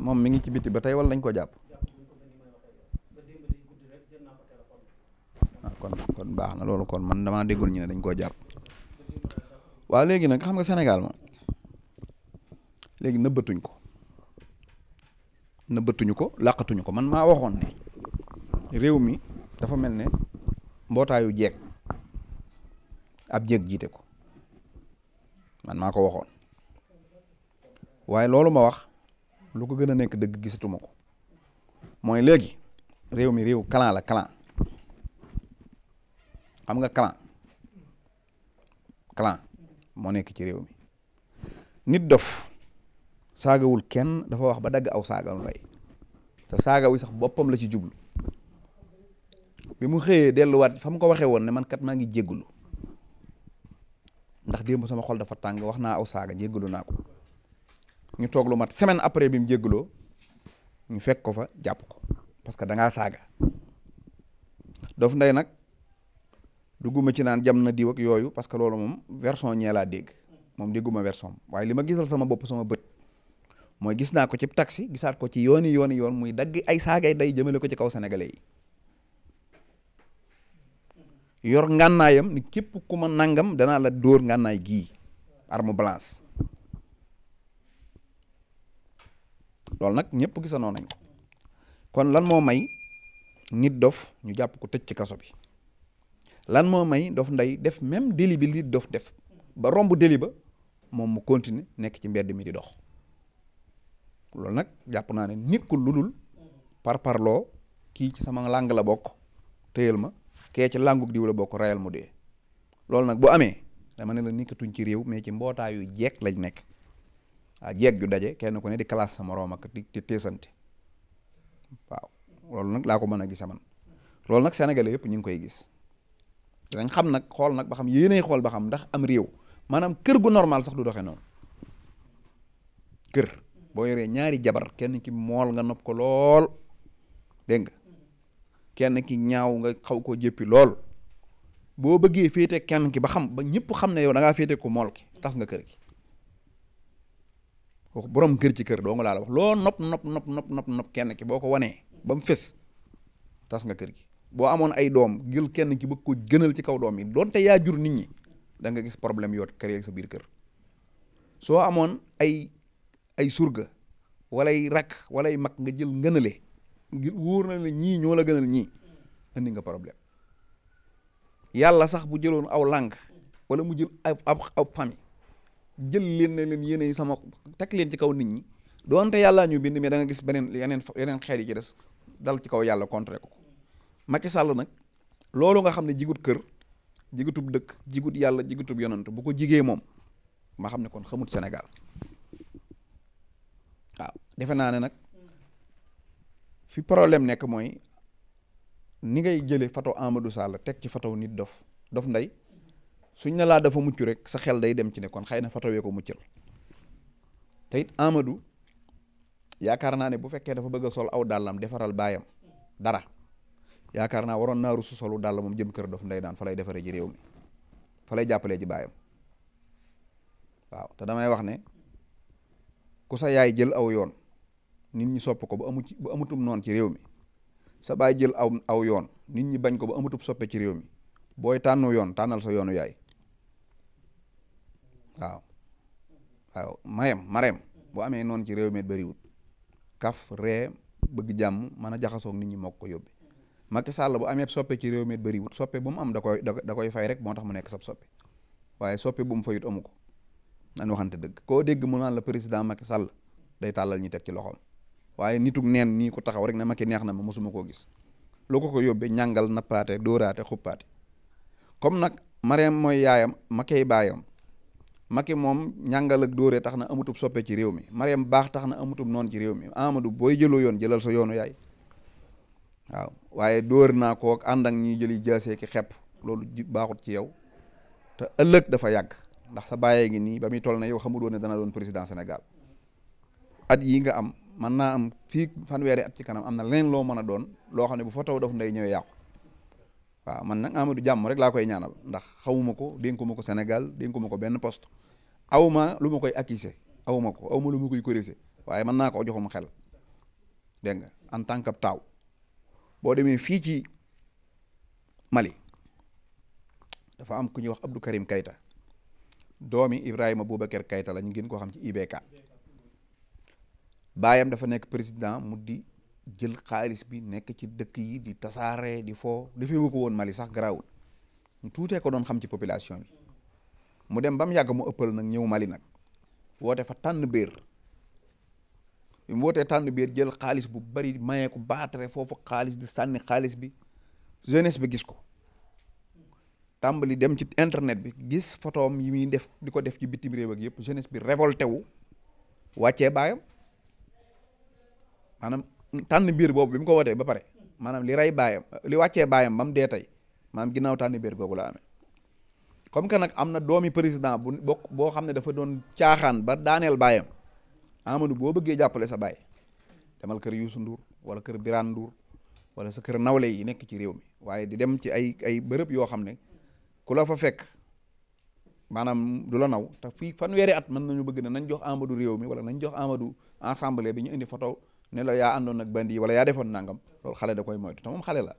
moom mi ngi ci biti ba tey wala dañ ko jàpp. kon baax na loolu kon man damaa déggul ñu ne dañ koo jàpp. waaw léegi nag xam nga Sénégal moom léegi nëbbatuñu ko làqatuñu ko man maa waxoon ne réew mi dafa mel ne mbootaayu jeeg ab jeeg jiite ko man maa ko waxoon waaye loolu ma wax lu ko gën a nekk dëgg gisatuma ko mooy léegi réew mi réew clan la clan xam nga clan moo nekk ci réew mi nit dof saagawul kenn dafa wax ba dagg aw saaga rey te saaga wi sax boppam la ci jublu bi mu xëyee delluwaat fa mu ko waxee woon ne man kat maa ngi jéggulu ndax démb sama xol dafa tàng wax naa aw saaga jéggulu naa ko ñu toog lu mat semaine après bi mu jégguloo ñu fekk ko fa jàpp ko parce que da ngaa saaga Dof Ndeye nag dugguma ci naan jam na diw ak yooyu parce que loolu moom version ñee laa dégg moom dégguma version waaye li ma gisal sama bopp sama bët mooy gis naa ko ci taxi gisaat ko ci yoon muy dagg ay saagay day jëmale ko ci kaw sénégalais yi yor ngànnaayam ni képp ku ma nangam danaa la dóor ngànnaay gii arme blanche loolu nag ñëpp gisanoo nañ ko kon lan moo may nit dof ñu jàpp ko tëj ci kaso bi lan moo may Dof Ndeye def même délit bi nit dof def ba romb délit ba moom mu continuer nekk ci mbedd mi di dox loolu nag jàpp naa ne nit ku ludul parloo kii ci sama làng la bokk téyel ma kee ci làngug diw la bokk rayal mu dee loolu nag bu amee dama ne la nekkatuñ ci réew mais ci mbootaayu jeeg lañ nekk jeeg ju daje kenn ku ne di classe sa moroom ak di teesante waaw loolu nag laa ko mën a gise man loolu nag sénégalais yëpp ñu ngi koy gis dañ xam nag xool nag ba xam yéenay xool ba xam ndax am réew maanaam kër gu normal sax du doxee noonu kër boo yoree ñaari jabar kenn ki mool nga nopp ko lool dégg nga kenn ki ñaaw nga xaw koo jéppi lool boo bëggee féete kenn ki ba xam ba ñëpp xam ne yow da ngaa féete ko mool ki tas nga kër gi wax borom kër ci kër doo nga laa la wax loo nopp kenn ki boo ko wanee ba mu fes tas nga kër gi boo amoon ay doom jël kenn ki bëgg ko gënal ci kaw doom yi donte yaa jur nit ñi da nga gis problème yoot kër sa biir kër soo amoon ay surga walay rakk walay mag nga jël ngënale ngir wóor na la ñii ñoo la gënal ñii indi nga problème yàlla sax bu jëloon aw lànk wala mu jël aw famille jël leen ne leen yéene sama teg leen ci kaw nit ñi doonte yàllaa ñu bind mais da nga gis yeneen xeet yi ci des dal ci kaw yàlla contre ko Macky Sall nag loolu nga xam ne jigut kër jigutub dëkk jigut yàlla jigutub yonant bu ko jigee moom ma xam ne kon xamut Sénégal waaw defe naa ne nag fi problème nekk mooy ni ngay jële photo Amadou Sall teg ci photo nit Dof Ndeye suñ ne laa dafa mucc rek sa xel day dem ci ne kon xëy na photo wee ko muccal te it Amadou yaakaar naa ne bu fekkee dafa bëgg a sol aw dàllam defaral baayam dara yaakaar naa waroon naaru su solu dàll moom jëm kër Dof Ndeye naan fa lay defaree ji réew mi fa lay jàppalee ji baayam waaw te damay wax ne ku sa yaay jël aw yoon nit ñi sopp ko ba amutum noon ci réew mi sa baay jël aw yoon nit ñi bañ ko ba amutub soppe ci réew mi booy tànnu yoon tànnal sa yoonu yaay waaw mareem boo amee noonu ci réew mi bariwut kaf ree bëgg jàmm mën a jaxasoog nit ñi moo ko yóbbe Macky Sall bu amee soppe ci réew mi bariwut soppe bu mu am da koy fay rek moo tax mu nekk sab soppe waaye soppe bu mu fayut amu ko nan waxante dëgg koo dégg mu naan la président Macky Sall day tàllal ñi teg ci loxoom waaye nitug neen nii ko taxaw rek ne Macky neex na ma mosuma koo gis lu ko yóbbee ñàngal nappaate dóoraate xuppaate comme nag Marème mooy yaayam Macky baayam Macky moom ñàngal ak dóoree tax na amutub soppe ci réew mi Marème baax tax na amutub noonu ci réew mi Amadou booy jëloo yoon jëlal sa yoonu yaay waaw waaye dóor naa ko ak ànd ak ñiy jëli jaasee ki xepp loolu baaxut ci yow te ëllëg dafa yàgg ndax sa bàyyee ngi nii ba muy toll na yow xamul woon ne dana doon président Sénégal at yi nga am mën naa am fii fanweeri at ci kanam am na leneen loo mën a doon loo xam ne bu fa taw Dof Ndeye ñëwee yàqu waaw man nag Amadou jàmm rek laa koy ñaanal ndax xawuma ko dénkuma ko Sénégal dénkuma ko benn poste awma lu ma koy accuser awma ko awma lu ma koy corriger waaye mën naa ko joxum xel dégg nga en tant que taaw boo demee fii ci Mali dafa am ku ñuy wax Abdou Karim Kayta doomi Ibrahima Boubacar Kayta la ñu gën koo xam ci IBK baayam dafa nekk président mu di jël xaalis bi nekk ci dëkk yi di tasaare di foo defee wu ko woon Mali sax garaawul ñu tuutee ko doon xam ci population bi mu dem ba mu yàgg mu ëppal nag ñëw Mali nag woote fa tànn béer bi mu wootee tànn béer jël xaalis bu bari mayee ko baatare foofu xaalis di sànni xaalis bi jeunesse bi gis ko tàmbali dem ci internet bi gis photoom yi muy def di ko def ci bitim réew ak yëpp jeunesse bi révolté wu wàccee baayam maanaam tànn biir boobu bi mu ko wootee ba pare maanaam li rey baayam li wàccee baayam ba mu dee tey maanaam ginnaaw tànn biir googu la amee comme que nag am na doomi président bu bokk boo xam ne dafa doon caaxaan ba daaneel baayam Amadou boo bëggee jàppale sa baay demal kër Youssou Ndour wala kër Birane Ndour wala sa kër nawle yi nekk ci réew mi waaye di dem ci ay bërëb yoo xam ne ku la fa fekk maanaam du la naw te fii fanweeri at mën nañu bëgg ne nañ jox Amadou réew mi wala nañ jox Amadou assemblée bi ñu indi photo ne la yaa àndoon ak bandi yi wala yaa defoon nangam loolu xale da koy moytu te moom xale la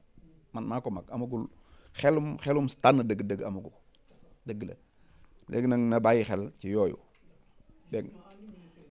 man maa ko mag amagul xelum tànn dëgg-dëgg amagu ko dëgg la léegi nag na bàyyi xel ci yooyu dégg nga